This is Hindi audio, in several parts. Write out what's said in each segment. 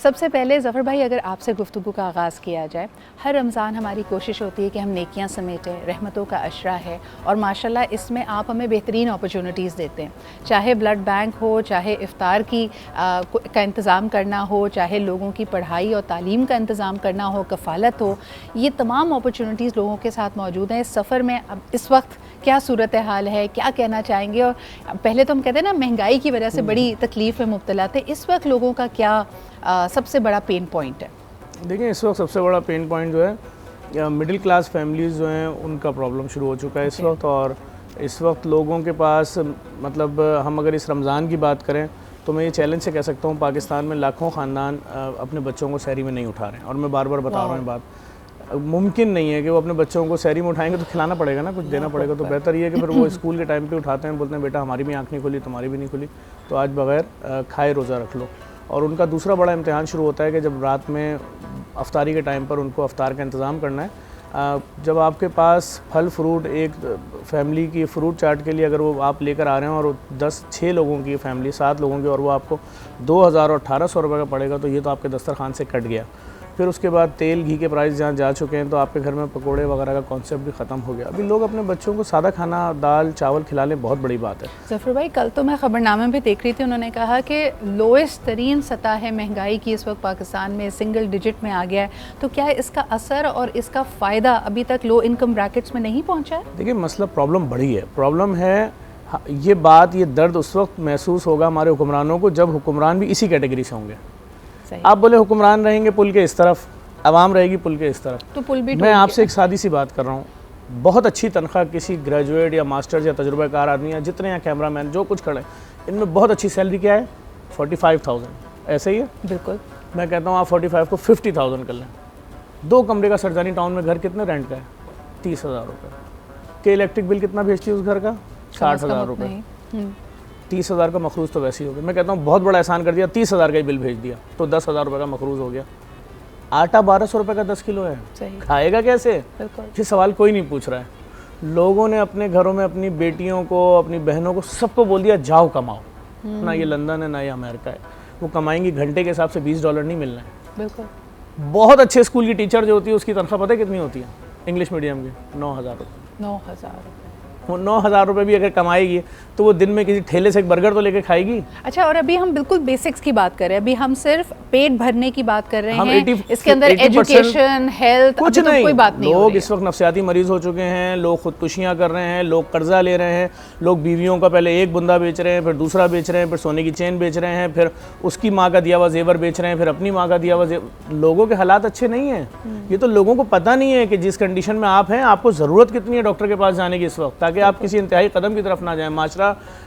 सबसे पहले ज़फ़र भाई, अगर आपसे गुफ्तगू का आगाज़ किया जाए, हर रमज़ान हमारी कोशिश होती है कि हम नेकियां समेटें, रहमतों का अशरा है और माशाल्लाह इसमें आप हमें बेहतरीन अपॉर्चुनिटीज़ देते हैं। चाहे ब्लड बैंक हो, चाहे इफ़्तार का इंतज़ाम करना हो, चाहे लोगों की पढ़ाई और तालीम का इंतज़ाम करना हो, कफ़ालत हो, ये तमाम अपॉर्चुनिटीज़ लोगों के साथ मौजूद हैं। इस सफ़र में अब इस वक्त क्या सूरत हाल है, क्या कहना चाहेंगे? और पहले तो हम कहते हैं ना, महंगाई की वजह से बड़ी तकलीफ़ में मुब्तला थे, इस वक्त लोगों का क्या सबसे बड़ा पेन पॉइंट है? देखिए, इस वक्त सबसे बड़ा पेन पॉइंट जो है मिडिल क्लास फैमिलीज़ जो हैं उनका प्रॉब्लम शुरू हो चुका है इस वक्त। और इस वक्त लोगों के पास मतलब हम अगर इस रमज़ान की बात करें तो मैं ये चैलेंज से कह सकता हूँ, पाकिस्तान में लाखों ख़ानदान अपने बच्चों को सहरी में नहीं उठा रहे हैं। और मैं बार बार बता रहा हूँ बात, मुमकिन नहीं है कि वो अपने बच्चों को सहरी में उठाएंगे तो खिलाना पड़ेगा ना, कुछ देना पड़ेगा। तो बेहतर ये है कि फिर वो स्कूल के टाइम पे उठाते हैं, बोलते हैं बेटा हमारी भी आँख नहीं खुली, तुम्हारी भी नहीं खुली, तो आज बग़ैर खाए रोज़ा रख लो। और उनका दूसरा बड़ा इम्तिहान शुरू होता है कि जब रात में अफ्तारी के टाइम पर उनको अफ्तार का इंतज़ाम करना है। जब आपके पास फल फ्रूट, एक फैमिली की फ़्रूट चाट के लिए अगर वो आप लेकर आ रहे हैं और 6 लोगों की फैमिली, 7 लोगों की, और वो आपको 2000 और 1800 रुपये का पड़ेगा, तो ये तो आपके दस्तरखान से कट गया। फिर उसके बाद तेल घी के प्राइस जहाँ जा चुके हैं, तो आपके घर में पकोड़े वगैरह का कॉन्सेप्ट भी ख़त्म हो गया। अभी लोग अपने बच्चों को सादा खाना, दाल चावल खिला लें, बहुत बड़ी बात है। ज़फ़र भाई, कल तो मैं ख़बरनामे में देख रही थी, उन्होंने कहा कि लोएस्ट तरीन सतह है महंगाई की इस वक्त पाकिस्तान में, सिंगल डिजिट में आ गया है। तो क्या इसका असर और इसका फ़ायदा अभी तक लो इनकम ब्रैकेट्स में नहीं पहुँचा है? देखिए, मसला प्रॉब्लम बड़ी है, प्रॉब्लम है ये बात, ये दर्द उस वक्त महसूस होगा हमारे हुक्मरानों को जब हुक्मरान भी इसी कैटेगरी से होंगे। आप बोले हुक्मरान रहेंगे पुल के इस तरफ, आवाम रहेगी पुल के इस तरफ, तो पुल भी मैं आपसे एक सादी सी बात कर रहा हूँ। बहुत अच्छी तनख्वाह किसी ग्रेजुएट या मास्टर्स या तजुर्बेकार आदमी या जितने यहाँ कैमरा मैन जो कुछ खड़े, इनमें बहुत अच्छी सैलरी क्या है? 45,000। ऐसे ही है? बिल्कुल। मैं कहता हूँ आप 45 को 50,000 कर लें। 2 कमरे का सरजानी टाउन में घर कितने रेंट का है? 30,000 रुपये। के इलेक्ट्रिक बिल कितना भेजती है उस घर का? 60,000 रुपये। 30,000 का मखरूज तो वैसे ही हो गया। मैं कहता हूँ बहुत बड़ा एहसान कर दिया, 30,000 का ही बिल भेज दिया तो 10,000 रुपये का मखरूज हो गया। आटा 1200 रुपये का 10 किलो है, खाएगा कैसे? ये सवाल कोई नहीं पूछ रहा है। लोगों ने अपने घरों में अपनी बेटियों को, अपनी बहनों को, सबको बोल दिया जाओ कमाओ। ना ये लंदन है ना ये अमेरिका है, वो कमाएंगी घंटे के हिसाब से $20 नहीं मिलना है। बिल्कुल। बहुत अच्छे स्कूल की टीचर जो होती है उसकी तनख्वाह पता है कितनी होती है? इंग्लिश मीडियम की 9,000 रुपये। 9,000 रुपये। वो 9,000 रुपये भी अगर कमाएगी तो वो दिन में किसी ठेले से एक बर्गर तो लेके खाएगी। अच्छा, और अभी हम बिल्कुल बेसिक्स की बात कर रहे हैं, अभी हम सिर्फ पेट भरने की बात कर रहे हैं। इसके अंदर एजुकेशन, हेल्थ, कुछ नहीं, कोई बात नहीं। लोग इस वक्त नफ्सियाती मरीज हो चुके हैं, लोग खुदकुशियाँ कर रहे हैं, लोग कर्जा ले रहे हैं, लोग बीवियों का पहले एक बुंदा बेच रहे हैं, फिर दूसरा बेच रहे हैं, फिर सोने की चेन बेच रहे हैं, फिर उसकी माँ का दिया हुआ जेवर बेच रहे हैं, फिर अपनी माँ का दिया हुआ जेवर। लोगों के हालात अच्छे नहीं हैं। ये तो लोगों को पता नहीं है कि जिस कंडीशन में आप हैं आपको ज़रूरत कितनी है डॉक्टर के पास जाने की इस वक्त, ताकि आप किसी इंतहाई कदम की तरफ ना जाएं।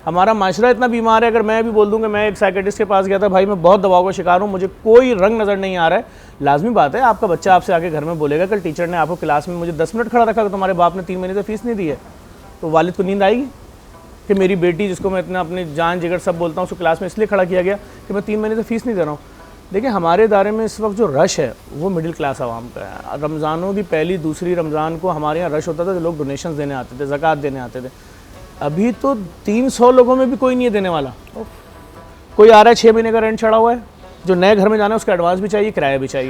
हमारा माशरा इतना बीमार है, अगर मैं भी बोल दूं कि मैं एक साइकेट्रिस्ट के पास गया था, भाई मैं बहुत दवाओं का शिकार हूं, मुझे कोई रंग नज़र नहीं आ रहा है, लाजमी बात है आपका बच्चा आपसे आके घर में बोलेगा कल टीचर ने आपको क्लास में मुझे 10 मिनट खड़ा रखा, तुम्हारे बाप ने 3 महीने से फीस नहीं दी है, तो वालिद को नींद आएगी कि मेरी बेटी जिसको मैं इतना अपनी जान जिगर सब बोलता हूँ उसको क्लास में इसलिए खड़ा किया गया कि मैं 3 महीने से फीस नहीं दे रहा हूँ। देखिए, हमारे इदारे में इस वक्त जो रश है वो मिडिल क्लास आवाम का है। रमज़ानों की पहली दूसरी रमज़ान को हमारे यहाँ रश होता था, जो लोग डोनेशन देने आते थे, ज़कात देने आते थे। अभी तो 300 लोगों में भी कोई नहीं है देने वाला। कोई आ रहा है 6 महीने का रेंट चढ़ा हुआ है, जो नए घर में जाना है उसका एडवांस भी चाहिए, किराया भी चाहिए।